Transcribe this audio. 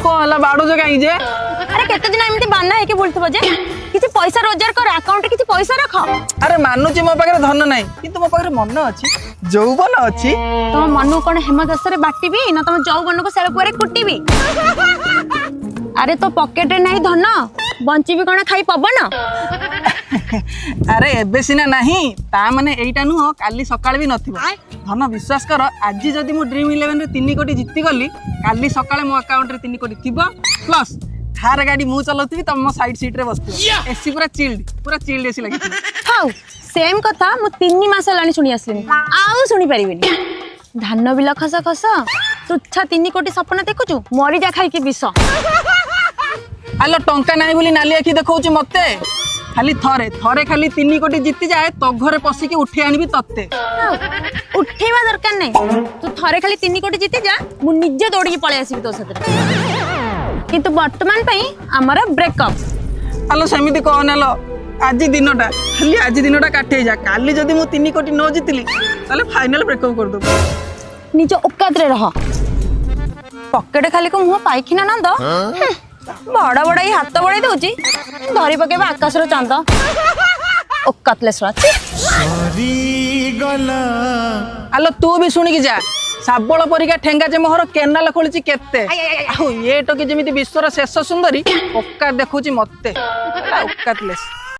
कौन है बाड़ू जो कहीं जे अरे केते दिन एमती बाना है कि बोलथबो जे किछि पैसा रोजगार कर अकाउंट रे किछि पैसा रख अरे मानुची मो पाखे धन नहीं किंतु मो पाखे मन अच्छी जौवन अच्छी तुम मनु कौन हेमदास रे बाटीबी ना तुम जौवन को सेल पुआरे कुटीबी अरे तो पॉकेट रे नहीं धन बंची भी कौन खाई पवन अरे एबे सिना नहीं ता माने एइटा नुह काली सकाळ भी नथिबो धन विश्वास कर आज जदि मु ड्रीम 11 रे 3 कोटी जीती गली काली सकाळ मो अकाउंट रे 3 कोटी थिबो प्लस थार गाड़ी मु चलाउथि तम साइड सीट रे बसथि एसी पूरा चिल्ड एसी लागि हाउ सेम कथा मु 3 मास लानी सुनी आसलिनी आउ सुनी परिबिनी धान बिल खस खस तुच्छा 3 कोटी सपना देखुचु मरी जा खाई के विष आलो टंका नाही बोली नाली आखि देखौची मते खाली थरे खाली 3 कोटी जीती जाए तो घरे पसी के उठे आनिबी तत्ते उठेबा दरकार नहीं तू थरे खाली 3 कोटी जीती जा मु निजे दौड़ी के पळे आसीबी तो साथे किंतु वर्तमान पई हमारा ब्रेकअप आलो सेमिति कोन आलो आज दिनटा खाली आज दिनटा काटे जा काली जदि मु 3 कोटी न जीतली ताले फाइनल ब्रेकअप कर दो निज औकात रे रह पॉकेट खाली को मुह पाइखिना नंद बड़ा बड़ा ही हाथ बड़ाई दउची धरी पकेबा आकाश रो चांद औकातले सुनाची आलो तू भी सुनी की जा साबळ परिका ठेंगा जे मोहर केनाल खोलिची केते आउ ये तो कि जेमिति विश्वर शेष सुंदरी औकात देखौची मते औकातलेस